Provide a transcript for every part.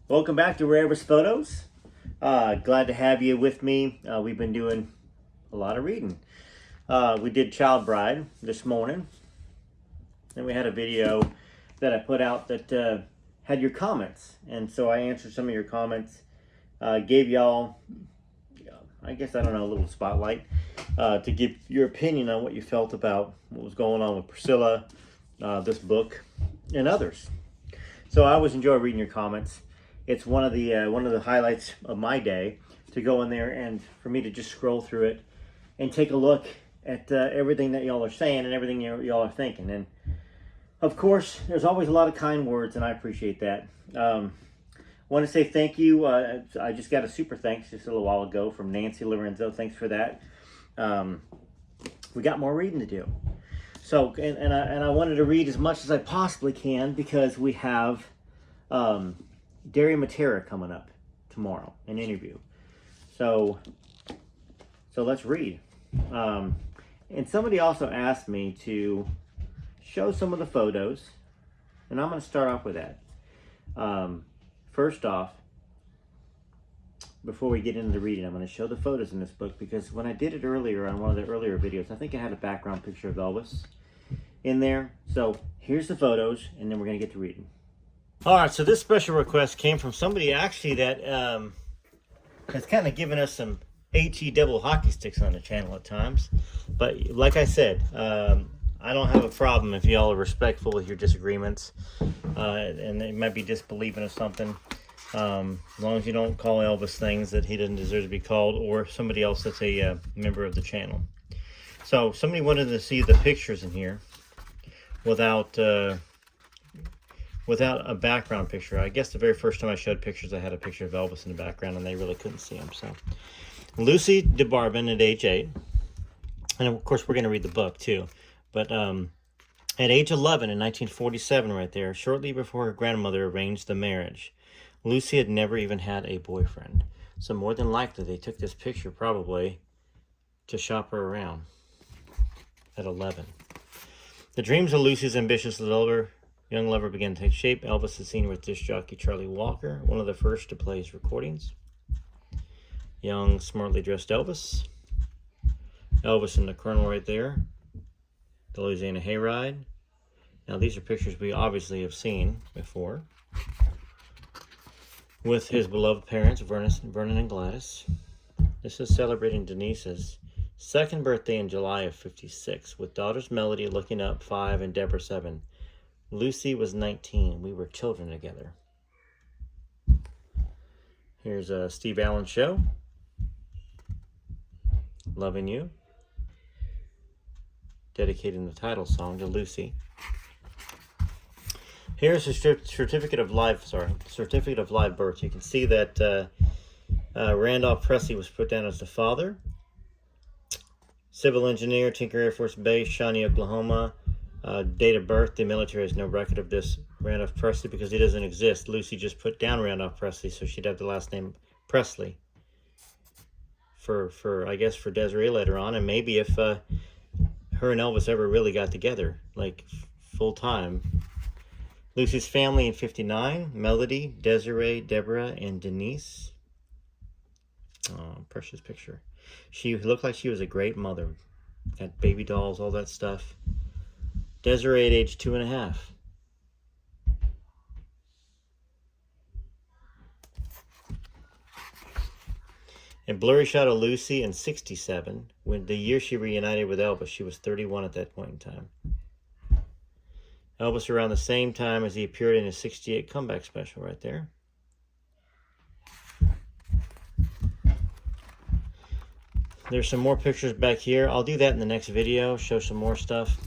Welcome back to Elvis Photos. Glad to have you with me. We've been doing a lot of reading. We did Child Bride this morning. And we had a video that I put out that had your comments. And so I answered some of your comments. Gave y'all, I guess, I don't know, a little spotlight to give your opinion on what you felt about what was going on with Priscilla, this book, and others. So I always enjoy reading your comments. It's one of the highlights of my day to go in there and for me to just scroll through it and take a look at everything that y'all are saying and everything y'all are thinking. And of course, there's always a lot of kind words, and I appreciate that. Want to say thank you. I just got a super thanks just a little while ago from Nancy Lorenzo. Thanks for that. We got more reading to do. So, and I wanted to read as much as I possibly can because we have Derry Matera coming up tomorrow, an interview. So let's read. And somebody also asked me to show some of the photos, and I'm going to start off with that. First off, before we get into the reading, I'm going to show the photos in this book because when I did it earlier on one of the earlier videos, I think I had a background picture of Elvis in there. So here's the photos, and then we're going to get to reading. All right, so this special request came from somebody actually that has kind of given us some HE double hockey sticks on the channel at times. But like I said, I don't have a problem if y'all are respectful with your disagreements and they might be disbelieving of something. As long as you don't call Elvis things that he doesn't deserve to be called or somebody else that's a member of the channel. So somebody wanted to see the pictures in here without a background picture. I guess the very first time I showed pictures, I had a picture of Elvis in the background, and they really couldn't see him. So, Lucy DeBarban at age 8, and of course we're going to read the book too. But at age 11 in 1947, right there, shortly before her grandmother arranged the marriage, Lucy had never even had a boyfriend. So more than likely, they took this picture probably to shop her around at 11. The dreams of Lucy's ambitious young lover began to take shape. Elvis is seen with disc jockey Charlie Walker, one of the first to play his recordings. Young, smartly dressed Elvis. Elvis and the Colonel right there. The Louisiana Hayride. Now these are pictures we obviously have seen before. With his beloved parents, Vernon and Gladys. This is celebrating Denise's second birthday in July of '56, with daughters Melody looking up 5 and Deborah 7. Lucy was 19. We were children together. Here's a Steve Allen show. Loving You. Dedicating the title song to Lucy. Here's a certificate of live birth. You can see that Randolph Presley was put down as the father. Civil engineer, Tinker Air Force Base, Shawnee, Oklahoma. Date of birth, the military has no record of this Randolph Presley because he doesn't exist. Lucy just put down Randolph Presley, so she'd have the last name Presley for I guess for Desiree later on, and maybe if her and Elvis ever really got together, like full time. Lucy's family in '59: Melody, Desiree, Deborah, and Denise. Oh, precious picture. She looked like she was a great mother. Got baby dolls, all that stuff. Desiree at age 2.5. A blurry shot of Lucy in '67, when the year she reunited with Elvis. She was 31 at that point in time. Elvis around the same time as he appeared in his '68 comeback special right there. There's some more pictures back here. I'll do that in the next video, show some more stuff.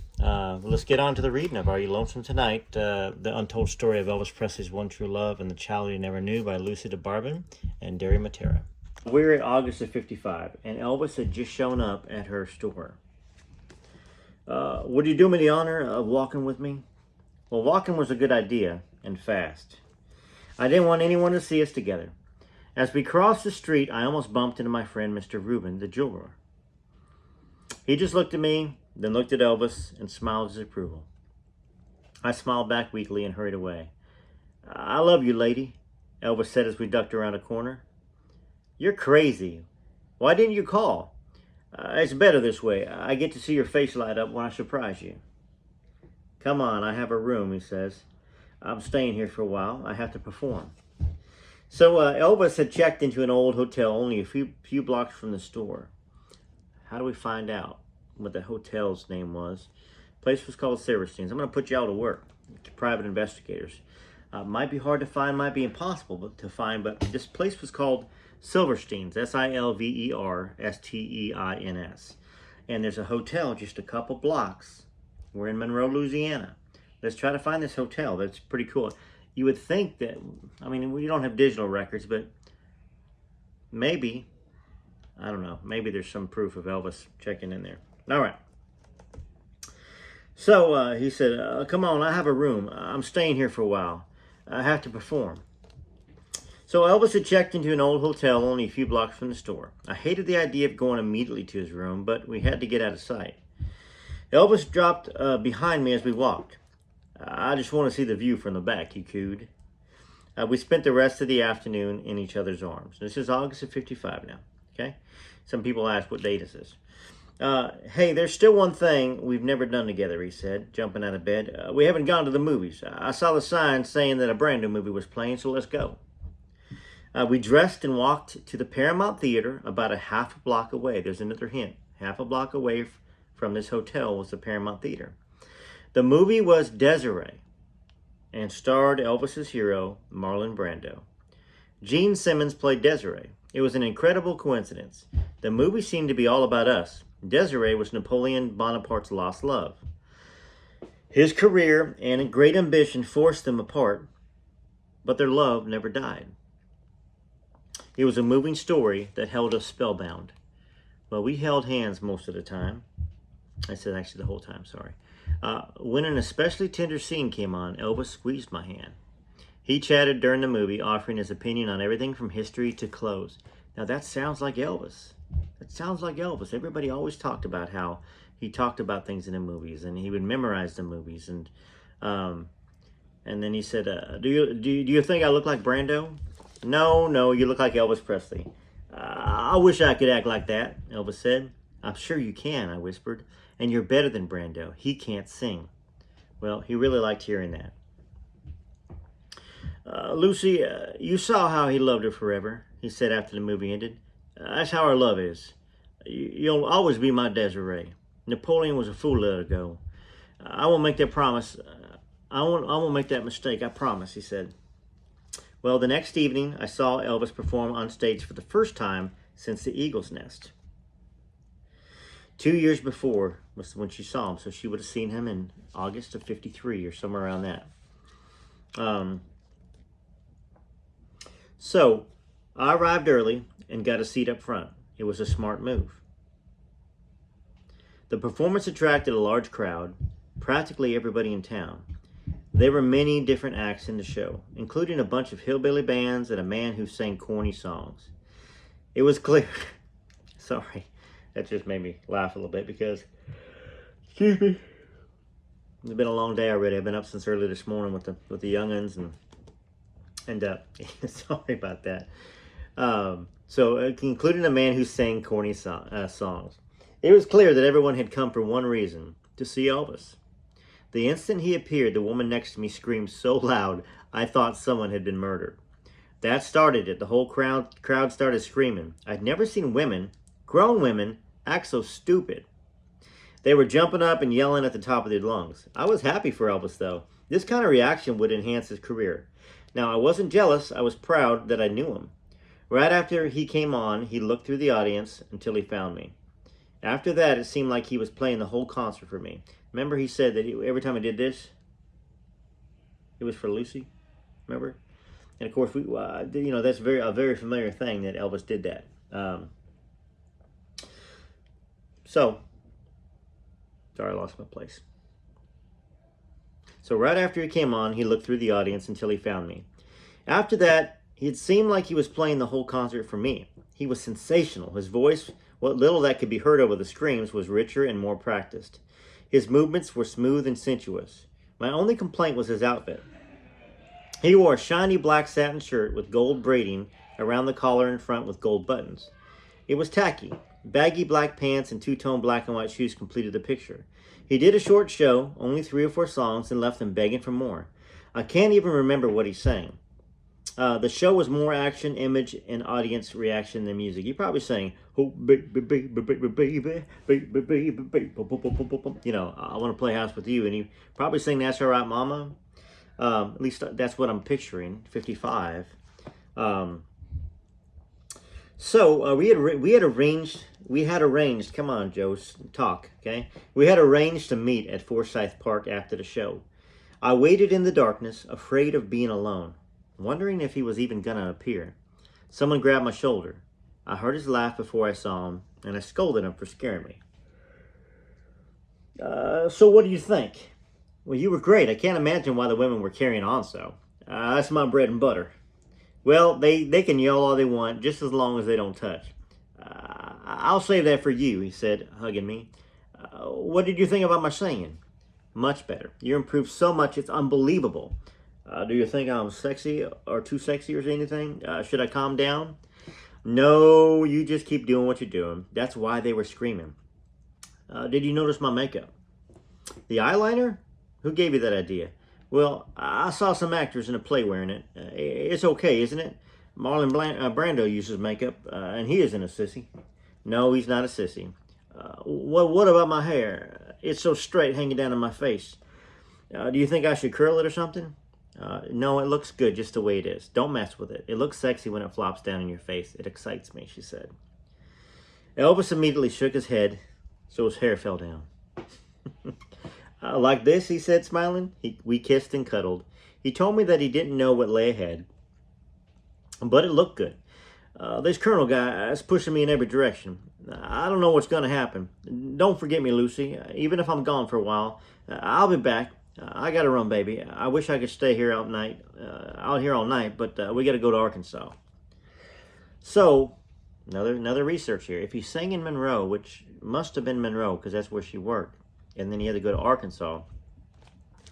Let's get on to the reading of Are You Lonesome Tonight? The Untold Story of Elvis Presley's One True Love and the Child You Never Knew by Lucy DeBarban and Derry Matera. We're at August of '55, and Elvis had just shown up at her store. Would you do me the honor of walking with me? Well, walking was a good idea, and fast. I didn't want anyone to see us together. As we crossed the street, I almost bumped into my friend, Mr. Reuben, the jeweler. He just looked at me, then looked at Elvis, and smiled his approval. I smiled back weakly and hurried away. I love you, lady. Elvis said as we ducked around a corner. You're crazy. Why didn't you call? It's better this way. I get to see your face light up when I surprise you. Come on, I have a room, he says. I'm staying here for a while. I have to perform. So Elvis had checked into an old hotel only a few blocks from the store. How do we find out what the hotel's name was? The place was called Silverstein's. I'm going to put you all to work, to private investigators. Might be hard to find, might be impossible to find, but this place was called Silverstein's, Silversteins. And there's a hotel just a couple blocks. We're in Monroe, Louisiana. Let's try to find this hotel. That's pretty cool. You would think that, I mean, we don't have digital records, but maybe, I don't know, maybe there's some proof of Elvis checking in there. All right. So he said, come on, I have a room. I'm staying here for a while. I have to perform. So Elvis had checked into an old hotel only a few blocks from the store. I hated the idea of going immediately to his room, but we had to get out of sight. Elvis dropped behind me as we walked. I just want to see the view from the back, he cooed. We spent the rest of the afternoon in each other's arms. This is August of 55 now, okay? Some people ask, what date is this? Hey, there's still one thing we've never done together, he said, jumping out of bed. We haven't gone to the movies. I saw the sign saying that a brand new movie was playing, so let's go. We dressed and walked to the Paramount Theater about a half a block away. There's another hint. Half a block away from this hotel was the Paramount Theater. The movie was Desiree and starred Elvis's hero, Marlon Brando. Gene Simmons played Desiree. It was an incredible coincidence. The movie seemed to be all about us. Desiree was Napoleon Bonaparte's lost love. His career and great ambition forced them apart, but their love never died. It was a moving story that held us spellbound. Well, we held hands most of the time. I said actually the whole time, sorry. When an especially tender scene came on, Elvis squeezed my hand. He chatted during the movie, offering his opinion on everything from history to clothes. Now that sounds like Elvis. That sounds like Elvis. Everybody always talked about how he talked about things in the movies, and he would memorize the movies. And then he said, "Do you think I look like Brando?" No, you look like Elvis Presley. I wish I could act like that, Elvis said. I'm sure you can, I whispered. And you're better than Brando. He can't sing. Well, he really liked hearing that. Lucy, you saw how he loved her forever, he said after the movie ended. That's how our love is. You'll always be my Desiree. Napoleon was a fool to let her go. I won't make that promise. I won't make that mistake, I promise, he said. Well, the next evening, I saw Elvis perform on stage for the first time since the Eagle's Nest. 2 years before was when she saw him, so she would have seen him in August of 53 or somewhere around that. So I arrived early and got a seat up front. It was a smart move. The performance attracted a large crowd, practically everybody in town. There were many different acts in the show, including a bunch of hillbilly bands and a man who sang corny songs. It was clear. Sorry. That just made me laugh a little bit because, excuse me, it's been a long day already. I've been up since early this morning with the young'uns and sorry about that. Including a man who sang corny songs. It was clear that everyone had come for one reason, to see Elvis. The instant he appeared, the woman next to me screamed so loud, I thought someone had been murdered. That started it. The whole crowd started screaming. I'd never seen women, grown women, act so stupid. They were jumping up and yelling at the top of their lungs. I was happy for Elvis, though. This kind of reaction would enhance his career. Now, I wasn't jealous. I was proud that I knew him. Right after he came on, he looked through the audience until he found me. After that, it seemed like he was playing the whole concert for me. Remember he said that every time I did this, it was for Lucy? Remember? And of course, that's a very familiar thing that Elvis did that. Sorry, I lost my place. So right after he came on, he looked through the audience until he found me. After that, it seemed like he was playing the whole concert for me. He was sensational. His voice, what little that could be heard over the screams, was richer and more practiced. His movements were smooth and sensuous. My only complaint was his outfit. He wore a shiny black satin shirt with gold braiding around the collar and front with gold buttons. It was tacky. Baggy black pants and two-tone black and white shoes completed the picture. He did a short show, only 3 or 4 songs, and left them begging for more. I can't even remember what he sang. The show was more action, image, and audience reaction than music. He probably sang, "Oh baby, baby, baby, baby, baby, baby, baby," you know, "I want to play house with you," and he probably sang "That's All Right, Mama." At least that's what I'm picturing. 55. So we had arranged. Come on, Joe, talk. Okay, we had arranged to meet at Forsyth Park after the show. I waited in the darkness, afraid of being alone, wondering if he was even gonna appear. Someone grabbed my shoulder. I heard his laugh before I saw him, and I scolded him for scaring me. So what do you think? Well, you were great. I can't imagine why the women were carrying on so. That's my bread and butter. Well, they can yell all they want, just as long as they don't touch. I'll save that for you, he said, hugging me. What did you think about my singing? Much better. You improved so much, it's unbelievable. Do you think I'm sexy or too sexy or anything? Should I calm down? No, you just keep doing what you're doing. That's why they were screaming. Did you notice my makeup? The eyeliner? Who gave you that idea? Well, I saw some actors in a play wearing it. It's okay, isn't it? Marlon Brando uses makeup, and he isn't a sissy. No, he's not a sissy. What about my hair? It's so straight hanging down on my face. Do you think I should curl it or something? No, it looks good just the way it is. Don't mess with it. It looks sexy when it flops down in your face. It excites me, she said. Elvis immediately shook his head, so his hair fell down. Like this, he said, smiling. We kissed and cuddled. He told me that he didn't know what lay ahead, but it looked good. This Colonel guy is pushing me in every direction. I don't know what's going to happen. Don't forget me, Lucy. Even if I'm gone for a while, I'll be back. I got to run, baby. I wish I could stay here out here all night, but we got to go to Arkansas. So, another research here. If he sang in Monroe, which must have been Monroe because that's where she worked, and then he had to go to Arkansas,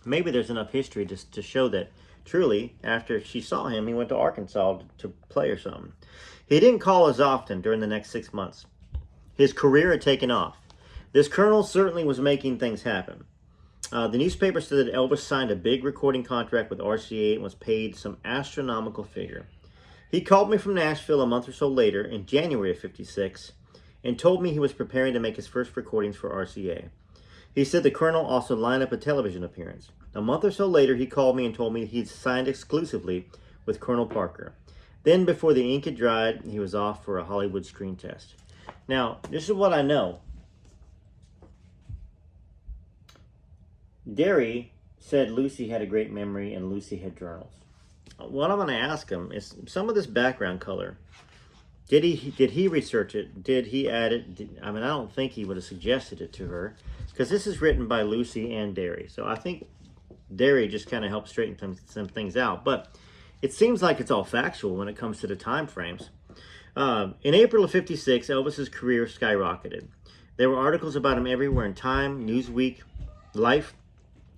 maybe there's enough history to show that truly, after she saw him, he went to Arkansas to play or something. He didn't call as often during the next 6 months. His career had taken off. This colonel certainly was making things happen. The newspaper said that Elvis signed a big recording contract with RCA and was paid some astronomical figure. He called me from Nashville a month or so later, in January of '56, and told me he was preparing to make his first recordings for RCA. He said the colonel also lined up a television appearance. A month or so later, he called me and told me he'd signed exclusively with Colonel Parker. Then, before the ink had dried, he was off for a Hollywood screen test. Now, this is what I know. Derry said Lucy had a great memory and Lucy had journals. What I'm going to ask him is some of this background color. Did he research it? Did he add it? I don't think he would have suggested it to her, because this is written by Lucy and Derry. So I think Derry just kind of helped straighten some things out. But it seems like it's all factual when it comes to the time frames. In April of '56, Elvis's career skyrocketed. There were articles about him everywhere in Time, Newsweek, Life,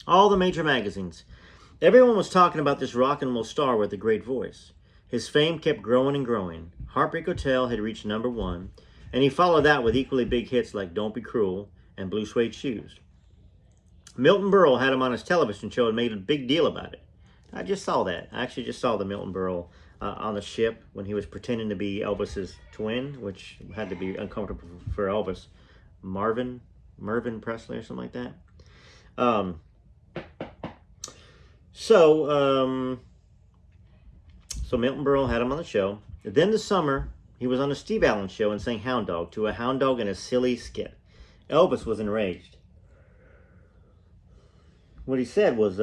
all the major magazines. Everyone was talking about this rock and roll star with a great voice. His fame kept growing and growing. Heartbreak Hotel had reached #1, and he followed that with equally big hits like Don't Be Cruel and Blue Suede Shoes. Milton Berle had him on his television show and made a big deal about it. I just saw that. I actually just saw the Milton Berle on the ship when he was pretending to be Elvis's twin, which had to be uncomfortable for Elvis. Mervyn Presley or something like that. So Milton Berle had him on the show. Then this summer, he was on the Steve Allen show and sang Hound Dog to a hound dog in a silly skit. Elvis was enraged. What he said was,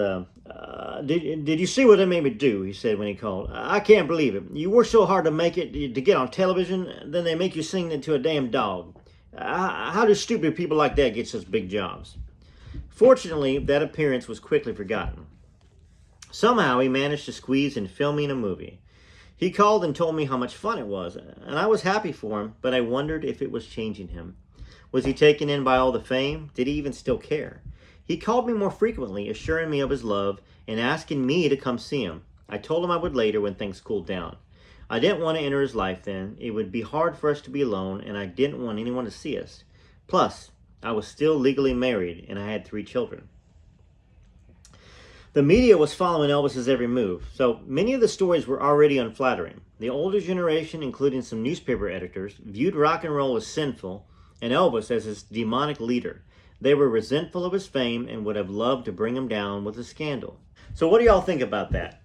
did you see what they made me do? He said when he called. I can't believe it. You work so hard to make it, to get on television, then they make you sing it to a damn dog. How do stupid people like that get such big jobs? Fortunately, that appearance was quickly forgotten. Somehow, he managed to squeeze in filming a movie. He called and told me how much fun it was, and I was happy for him, but I wondered if it was changing him. Was he taken in by all the fame? Did he even still care? He called me more frequently, assuring me of his love and asking me to come see him. I told him I would later when things cooled down. I didn't want to enter his life then. It would be hard for us to be alone, and I didn't want anyone to see us. Plus, I was still legally married, and I had 3 children. The media was following Elvis's every move, so many of the stories were already unflattering. The older generation, including some newspaper editors, viewed rock and roll as sinful and Elvis as his demonic leader. They were resentful of his fame and would have loved to bring him down with a scandal. So what do y'all think about that?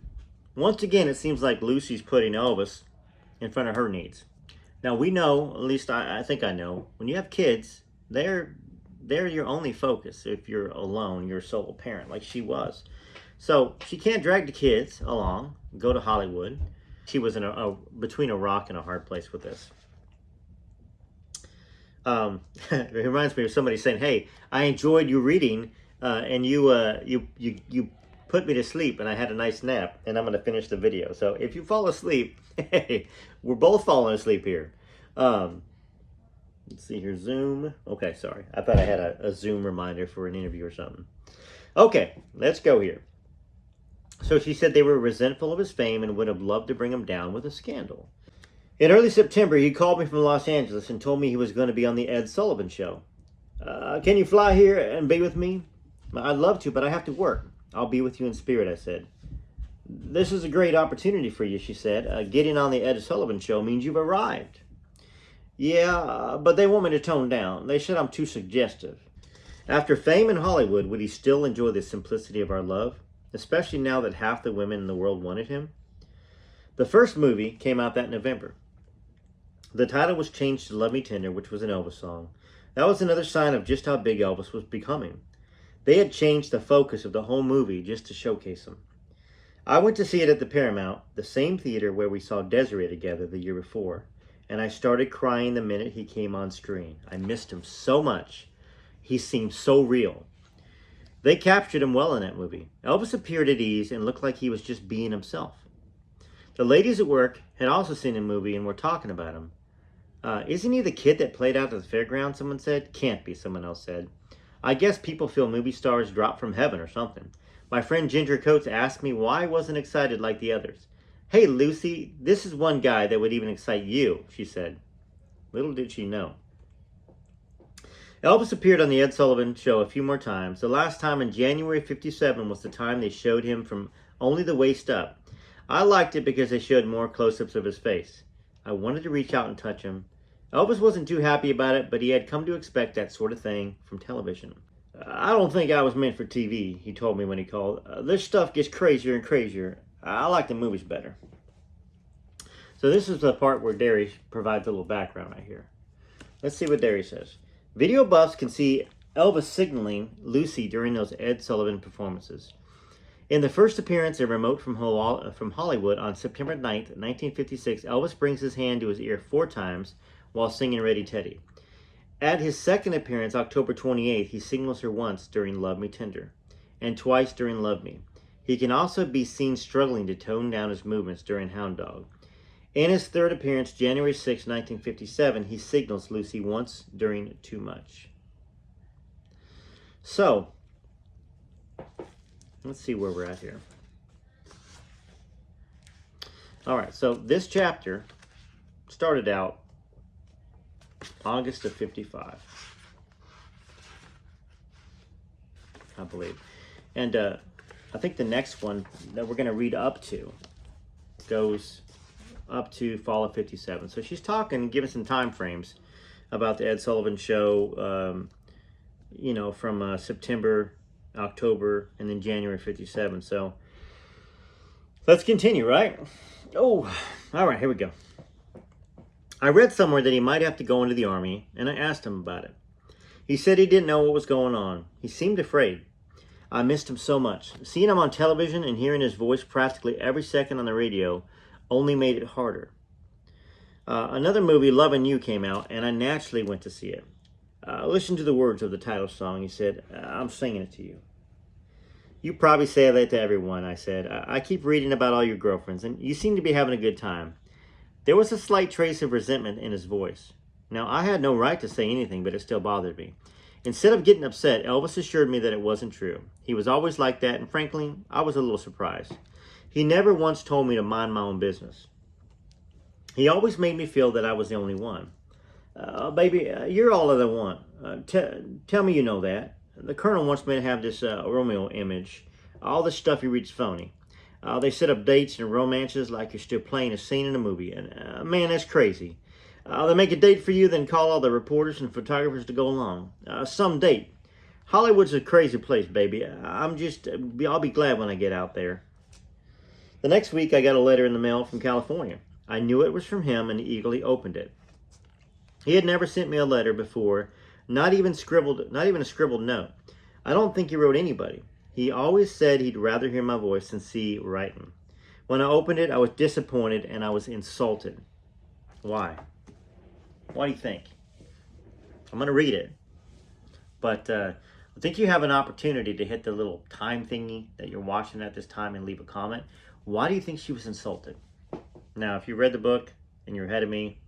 Once again, it seems like Lucy's putting Elvis in front of her needs. Now we know, at least I think I know, when you have kids, they're your only focus. If you're alone, you're a sole parent like she was. So she can't drag the kids along, go to Hollywood. She was in between a rock and a hard place with this. It reminds me of somebody saying, "Hey, I enjoyed you reading, and you put me to sleep, and I had a nice nap, and I'm going to finish the video." So if you fall asleep, hey, we're both falling asleep here. Let's see here, Zoom. Okay, sorry. I thought I had a Zoom reminder for an interview or something. Okay, let's go here. So she said they were resentful of his fame and would have loved to bring him down with a scandal. In early September, he called me from Los Angeles and told me he was going to be on the Ed Sullivan Show. Can you fly here and be with me? I'd love to, but I have to work. I'll be with you in spirit, I said. This is a great opportunity for you, she said. Getting on the Ed Sullivan Show means you've arrived. Yeah, but they want me to tone down. They said I'm too suggestive. After fame in Hollywood, would he still enjoy the simplicity of our love? Especially now that half the women in the world wanted him? The first movie came out that November. The title was changed to Love Me Tender, which was an Elvis song. That was another sign of just how big Elvis was becoming. They had changed the focus of the whole movie just to showcase him. I went to see it at the Paramount, the same theater where we saw Desiree together the year before, and I started crying the minute he came on screen. I missed him so much. He seemed so real. They captured him well in that movie. Elvis appeared at ease and looked like he was just being himself. The ladies at work had also seen the movie and were talking about him. Isn't he the kid that played out at the fairground, someone said? Can't be, someone else said. I guess people feel movie stars drop from heaven or something. My friend Ginger Coates asked me why I wasn't excited like the others. Hey, Lucy, this is one guy that would even excite you, she said. Little did she know. Elvis appeared on the Ed Sullivan Show a few more times. The last time in January 1957 was the time they showed him from only the waist up. I liked it because they showed more close-ups of his face. I wanted to reach out and touch him. Elvis wasn't too happy about it, but he had come to expect that sort of thing from television. I don't think I was meant for TV, he told me when he called. This stuff gets crazier and crazier. I like the movies better. So this is the part where Derry provides a little background right here. Let's see what Derry says. Video buffs can see Elvis signaling Lucy during those Ed Sullivan performances. In the first appearance in Remote from Hollywood on September 9th, 1956, Elvis brings his hand to his ear 4 times while singing Ready Teddy. At his second appearance, October 28th, he signals her once during Love Me Tender and twice during Love Me. He can also be seen struggling to tone down his movements during Hound Dog. In his third appearance, January 6, 1957, he signals Lucy once during Too Much. So, let's see where we're at here. All right, so this chapter started out August of 55, I believe. And I think the next one that we're going to read up to goes up to fall of 57. So she's talking, giving some time frames about the Ed Sullivan Show, from September, October, and then January 57. So let's continue, right? Oh, all right, here we go. I read somewhere that he might have to go into the Army, and I asked him about it. He said he didn't know what was going on. He seemed afraid. I missed him so much. Seeing him on television and hearing his voice practically every second on the radio only made it harder. Another movie, Lovin' You, came out, and I naturally went to see it. Listen to the words of the title song. He said, I'm singing it to you. You probably say that to everyone, I said. I keep reading about all your girlfriends, and you seem to be having a good time. There was a slight trace of resentment in his voice. Now, I had no right to say anything, but it still bothered me. Instead of getting upset, Elvis assured me that it wasn't true. He was always like that, and frankly, I was a little surprised. He never once told me to mind my own business. He always made me feel that I was the only one. Baby, you're all that I want. Tell me you know that. The Colonel wants me to have this Romeo image. All this stuff you read's phony. They set up dates and romances like you're still playing a scene in a movie. And man, that's crazy. They make a date for you, then call all the reporters and photographers to go along. Some date. Hollywood's a crazy place, baby. I'll be glad when I get out there. The next week, I got a letter in the mail from California. I knew it was from him and eagerly opened it. He had never sent me a letter before, not even a scribbled note. I don't think he wrote anybody. He always said he'd rather hear my voice than see writing. When I opened it, I was disappointed and I was insulted. Why? What do you think? I'm going to read it. But I think you have an opportunity to hit the little time thingy that you're watching at this time and leave a comment. Why do you think she was insulted? Now, if you read the book and you're ahead of me,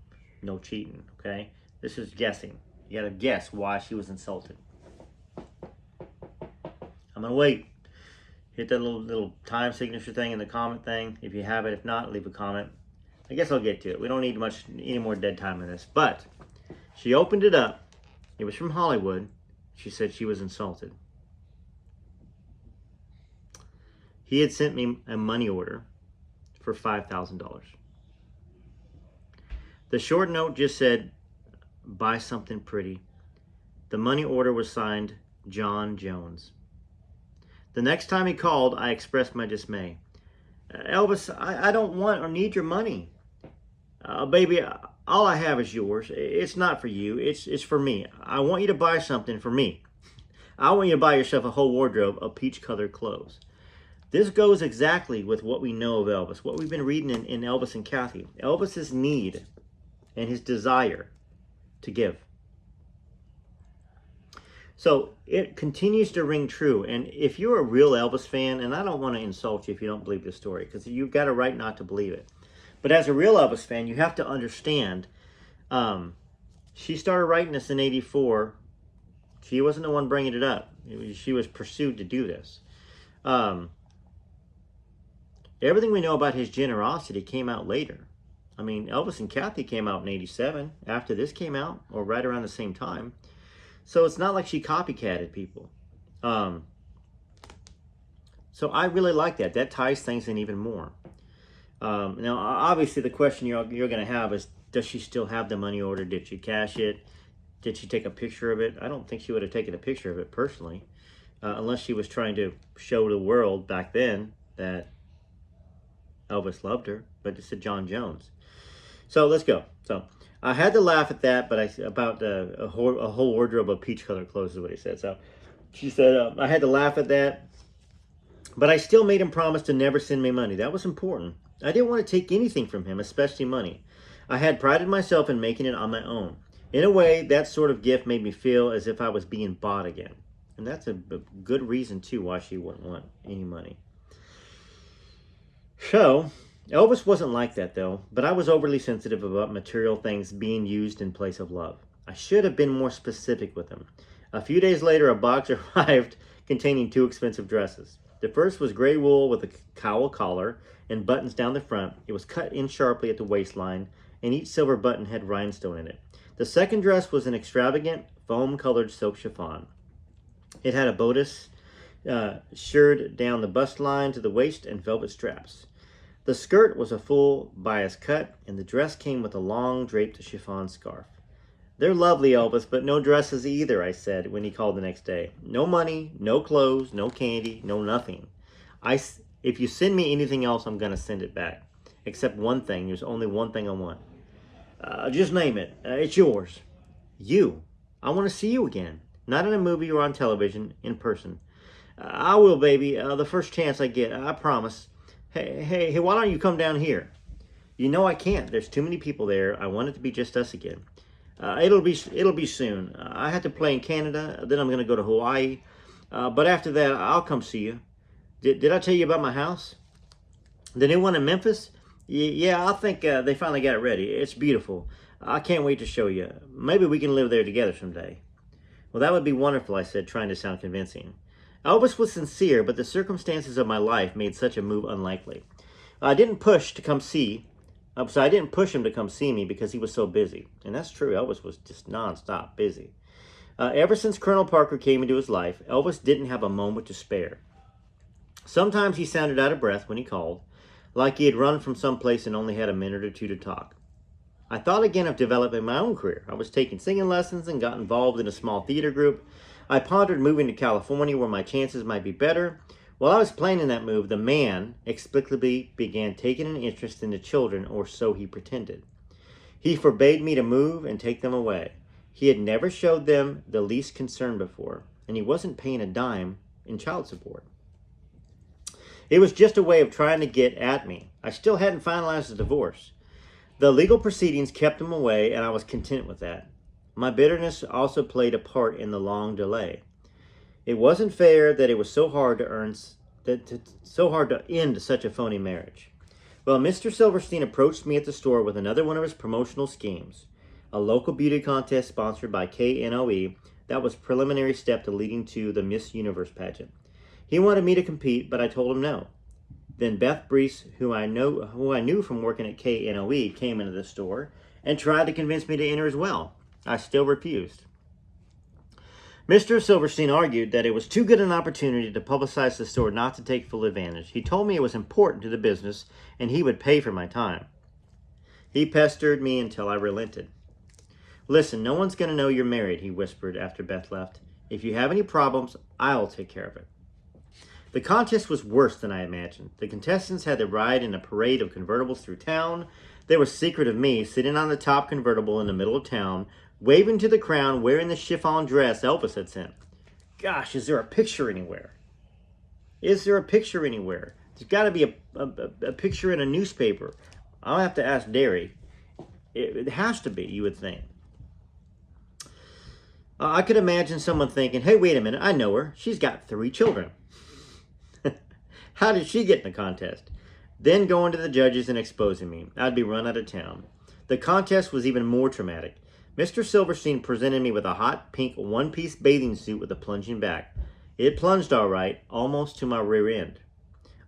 no cheating, okay? This is guessing. You got to guess why she was insulted. I'm going to wait. Hit that little time signature thing in the comment thing. If you have it, if not, leave a comment. I guess I'll get to it. We don't need any more dead time in this. But she opened it up. It was from Hollywood. She said she was insulted. He had sent me a money order for $5,000. The short note just said, buy something pretty. The money order was signed John Jones. The next time he called, I expressed my dismay. Elvis, I don't want or need your money. Baby, all I have is yours. It's not for you. It's for me. I want you to buy something for me. I want you to buy yourself a whole wardrobe of peach-colored clothes. This goes exactly with what we know of Elvis, what we've been reading in Elvis and Kathy. Elvis's need and his desire to give. So it continues to ring true. And if you're a real Elvis fan, and I don't want to insult you if you don't believe this story, because you've got a right not to believe it. But as a real Elvis fan, you have to understand, she started writing this in '84. She wasn't the one bringing it up. She was pursued to do this. Everything we know about his generosity came out later. I mean, Elvis and Kathy came out in '87, after this came out, or right around the same time. So it's not like she copycatted people. So I really like that. That ties things in even more. Now, obviously, the question you're going to have is, does she still have the money order? Did she cash it? Did she take a picture of it? I don't think she would have taken a picture of it personally, unless she was trying to show the world back then that Elvis loved her, but it said John Jones. So let's go. So I had to laugh at that, but about a whole wardrobe of peach-colored clothes is what he said. So she said, I had to laugh at that, but I still made him promise to never send me money. That was important. I didn't want to take anything from him, especially money. I had prided myself in making it on my own. In a way, that sort of gift made me feel as if I was being bought again. And that's a good reason, too, why she wouldn't want any money. So, Elvis wasn't like that, though, but I was overly sensitive about material things being used in place of love. I should have been more specific with him. A few days later, a box arrived containing 2 expensive dresses. The first was gray wool with a cowl collar and buttons down the front. It was cut in sharply at the waistline, and each silver button had rhinestone in it. The second dress was an extravagant, foam-colored silk chiffon. It had a bodice shirred down the bust line to the waist and velvet straps. The skirt was a full bias cut, and the dress came with a long draped chiffon scarf. They're lovely, Elvis, but no dresses either, I said when he called the next day. No money, no clothes, no candy, no nothing. If you send me anything else, I'm going to send it back. Except one thing. There's only one thing I want. Just name it. It's yours. You. I want to see you again. Not in a movie or on television, in person. I will, baby. The first chance I get. I promise. Hey, why don't you come down here? You know I can't. There's too many people there. I want it to be just us again. It'll be soon. I have to play in Canada. Then I'm going to go to Hawaii. But after that, I'll come see you. Did I tell you about my house? The new one in Memphis? Yeah, I think they finally got it ready. It's beautiful. I can't wait to show you. Maybe we can live there together someday. Well, that would be wonderful, I said, trying to sound convincing. Elvis was sincere, but the circumstances of my life made such a move unlikely. I didn't push to come see. So I didn't push him to come see me because he was so busy. And that's true. Elvis was just nonstop busy. Ever since Colonel Parker came into his life, Elvis didn't have a moment to spare. Sometimes he sounded out of breath when he called, like he had run from someplace and only had a minute or two to talk. I thought again of developing my own career. I was taking singing lessons and got involved in a small theater group. I pondered moving to California where my chances might be better. While I was planning that move, the man explicitly began taking an interest in the children, or so he pretended. He forbade me to move and take them away. He had never showed them the least concern before, and he wasn't paying a dime in child support. It was just a way of trying to get at me. I still hadn't finalized the divorce. The legal proceedings kept him away, and I was content with that. My bitterness also played a part in the long delay. It wasn't fair that it was so hard to end such a phony marriage. Well, Mr. Silverstein approached me at the store with another one of his promotional schemes, a local beauty contest sponsored by KNOE that was preliminary step to leading to the Miss Universe pageant. He wanted me to compete, but I told him no. Then Beth Brees, who I knew from working at KNOE, came into the store and tried to convince me to enter as well. I still refused. Mr. Silverstein argued that it was too good an opportunity to publicize the store not to take full advantage. He told me it was important to the business and he would pay for my time. He pestered me until I relented. Listen, no one's going to know you're married, he whispered after Beth left. If you have any problems, I'll take care of it. The contest was worse than I imagined. The contestants had to ride in a parade of convertibles through town. There was secret of me sitting on the top convertible in the middle of town, waving to the crowd, wearing the chiffon dress Elvis had sent. Gosh, is there a picture anywhere? Is there a picture anywhere? There's got to be a picture in a newspaper. I'll have to ask Derry. It has to be, you would think. I could imagine someone thinking, hey, wait a minute, I know her. She's got 3 children. How did she get in the contest? Then going to the judges and exposing me. I'd be run out of town. The contest was even more traumatic. Mr. Silverstein presented me with a hot pink one-piece bathing suit with a plunging back. It plunged all right, almost to my rear end.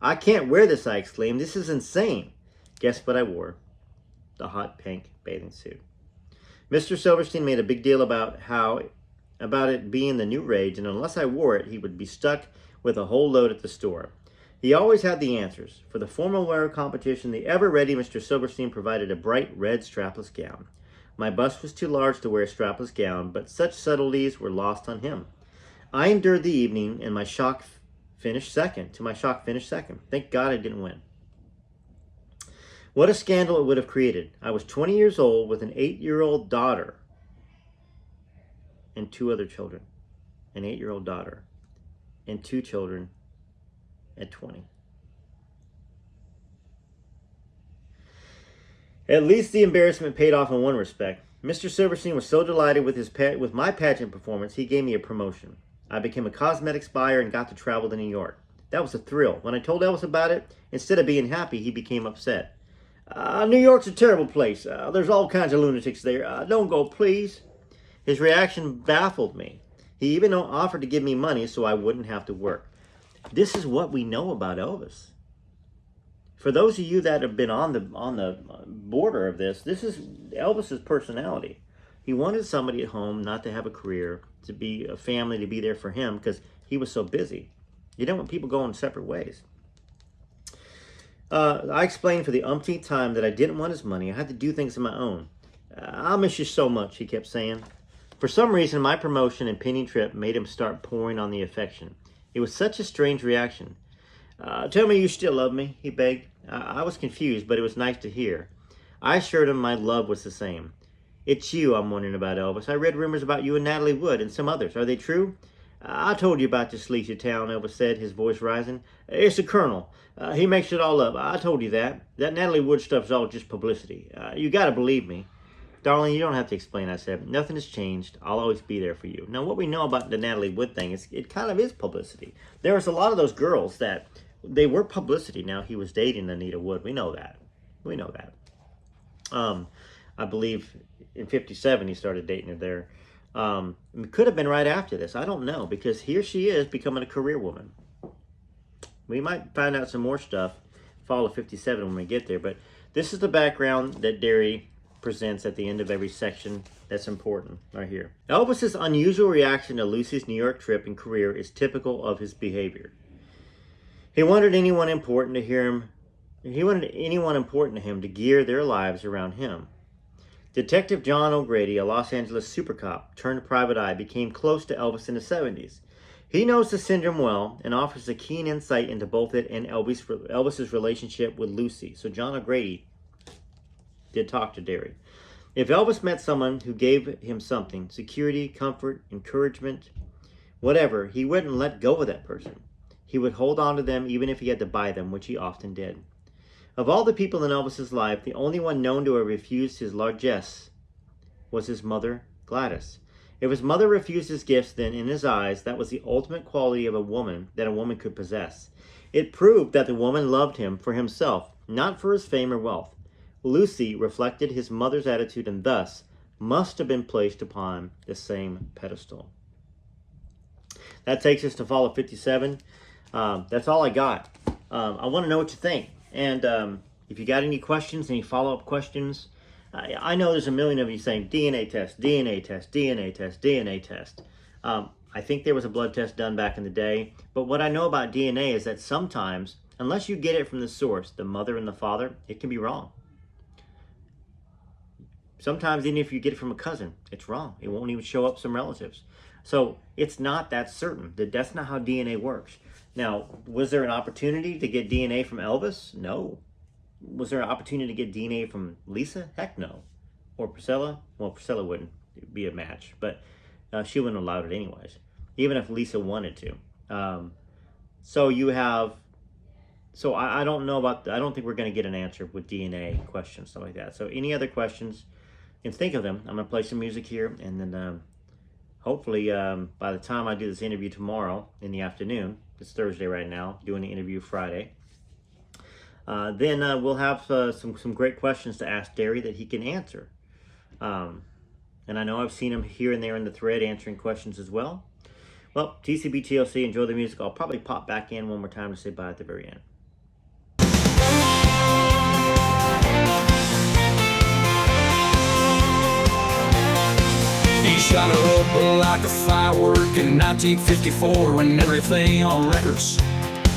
I can't wear this, I exclaimed. This is insane. Guess what I wore? The hot pink bathing suit. Mr. Silverstein made a big deal about it being the new rage, and unless I wore it, he would be stuck with a whole load at the store. He always had the answers. For the formal wear competition, the ever-ready Mr. Silverstein provided a bright red strapless gown. My bust was too large to wear a strapless gown, but such subtleties were lost on him. I endured the evening, and my shock finished second. Thank God I didn't win. What a scandal it would have created. I was 20 years old with an 8-year-old daughter and 2 other children. An 8-year-old daughter and 2 children at 20. At least the embarrassment paid off in one respect. Mr. Silverstein was so delighted with my pageant performance, he gave me a promotion. I became a cosmetics buyer and got to travel to New York. That was a thrill. When I told Elvis about it, instead of being happy, he became upset. New York's a terrible place. There's all kinds of lunatics there. Don't go, please. His reaction baffled me. He even offered to give me money so I wouldn't have to work. This is what we know about Elvis. For those of you that have been on the border of this is Elvis's personality. He wanted somebody at home not to have a career, to be a family, to be there for him because he was so busy. You don't want people going separate ways. I explained for the umpteenth time that I didn't want his money. I had to do things on my own. I'll miss you so much, he kept saying. For some reason, my promotion and pending trip made him start pouring on the affection. It was such a strange reaction. Tell me you still love me, he begged. I was confused, but it was nice to hear. I assured him my love was the same. It's you I'm wondering about, Elvis. I read rumors about you and Natalie Wood and some others. Are they true? I told you about this leisure town, Elvis said, his voice rising. It's the Colonel. He makes it all up. I told you that. That Natalie Wood stuff's all just publicity. You gotta believe me. Darling, you don't have to explain, I said. Nothing has changed. I'll always be there for you. Now, what we know about the Natalie Wood thing is it kind of is publicity. There was a lot of those girls that they were publicity. Now, he was dating Anita Wood. We know that. I believe in 57 he started dating her there. It could have been right after this. I don't know, because here she is becoming a career woman. We might find out some more stuff follow 57 when we get there. But this is the background that Derry presents at the end of every section that's important right here. Elvis's unusual reaction to Lucy's New York trip and career is typical of his behavior. He wanted anyone important to him to gear their lives around him. Detective John O'Grady, a Los Angeles super cop turned private eye, became close to Elvis in the 70s. He knows the syndrome well and offers a keen insight into both it and Elvis's relationship with Lucy. So John O'Grady did talk to Derry. If Elvis met someone who gave him something, security, comfort, encouragement, whatever, he wouldn't let go of that person. He would hold on to them even if he had to buy them, which he often did. Of all the people in Elvis's life, the only one known to have refused his largesse was his mother, Gladys. If his mother refused his gifts, then in his eyes, that was the ultimate quality of a woman that a woman could possess. It proved that the woman loved him for himself, not for his fame or wealth. Lucy reflected his mother's attitude and thus must have been placed upon the same pedestal. That takes us to Follow 57. That's all I got. I want to know what you think. And if you got any questions, any follow-up questions, I know there's a million of you saying DNA test, DNA test, DNA test, DNA test. I think there was a blood test done back in the day. But what I know about DNA is that sometimes, unless you get it from the source, the mother and the father, it can be wrong. Sometimes even if you get it from a cousin, it's wrong. It won't even show up some relatives. So it's not that certain. That's not how DNA works. Now, was there an opportunity to get DNA from Elvis? No. Was there an opportunity to get DNA from Lisa? Heck no. Or Priscilla? Well, Priscilla wouldn't be a match, but she wouldn't have allowed it anyways, even if Lisa wanted to. So I don't know about, I don't think we're going to get an answer with DNA questions, stuff like that. So any other questions, and think of them. I'm going to play some music here, and then hopefully by the time I do this interview tomorrow in the afternoon, it's Thursday right now, doing the interview Friday, then we'll have some great questions to ask Derry that he can answer. And I know I've seen him here and there in the thread answering questions as well. Well, TCB TLC, enjoy the music. I'll probably pop back in one more time to say bye at the very end. He shot her up like a firework in 1954 when everything on records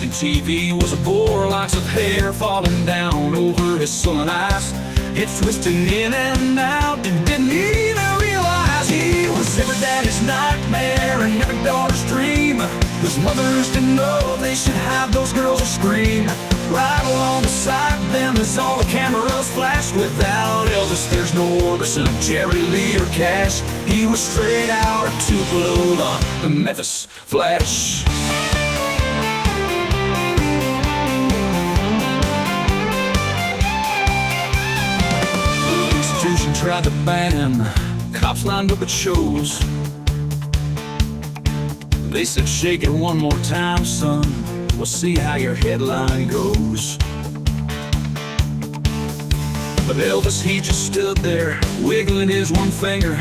and TV was a bore. Locks of hair falling down over his sullen eyes. It's twisting in and out and didn't even realize he was every daddy's nightmare and every daughter's dream. Those mothers didn't know they should have those girls to scream. Right along beside them is all the cameras flashed. Without Elvis, there's no Orbison, Jerry Lee, or Cash. He was straight out of Tupelo, the Memphis Flash. The institution tried to ban him. Cops lined up at shows. They said, shake it one more time, son. We'll see how your headline goes. But Elvis, he just stood there, wiggling his one finger.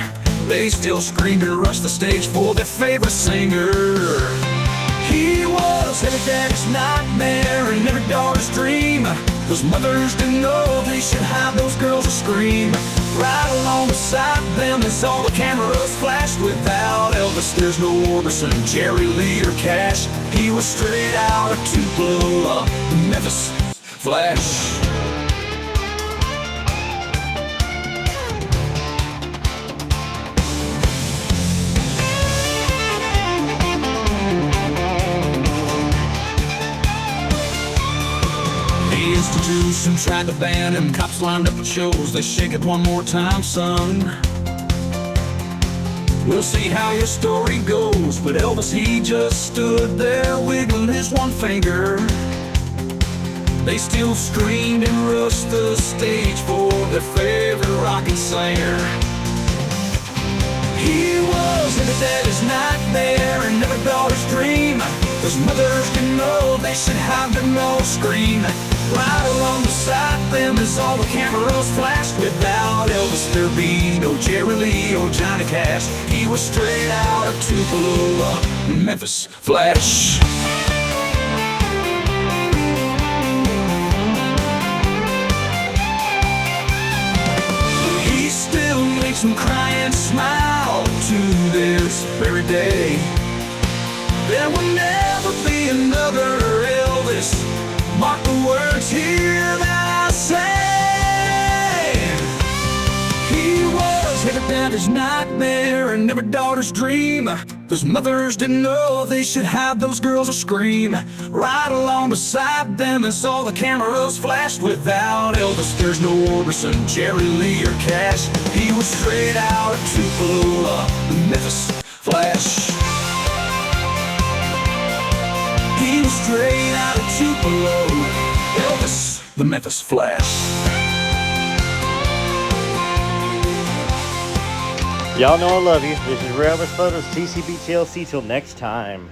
They still screamed and rushed the stage for their favorite singer. He was every daddy's nightmare and every daughter's dream. Those mothers didn't know they should have those girls to scream. Right along beside them is all the cameras flashed. Without Elvis, there's no Orbison, Jerry Lee, or Cash. He was straight out of Tupelo, the Memphis Flash. The institution tried to ban him. Cops lined up at shows. They shake it one more time, son. We'll see how your story goes. But Elvis, he just stood there, wiggling his one finger. They still screamed and rushed the stage for their favorite rockin' singer. He was every daddy's nightmare and every daughter's dream. Those mothers didn't know they should have them all scream. Right along beside them is all the cameras flashed. Without Elvis, there'd be no Jerry Lee or Johnny Cash. He was straight out of Tupelo, Memphis Flash. makes them cry and smile to this very day. There will never be another Elvis. Mark the words here that I say. He was every daddy's nightmare and every daughter's dream. Those mothers didn't know they should have those girls a scream. Right along beside them as all the cameras flashed. Without Elvis, there's no Orbison, Jerry Lee, or Cash. He was straight out of Tupelo, the Memphis Flash. He was straight out of Tupelo, Elvis, the Memphis Flash. Y'all know I love you. This is Elvis Photos, TCB TLC. Till next time.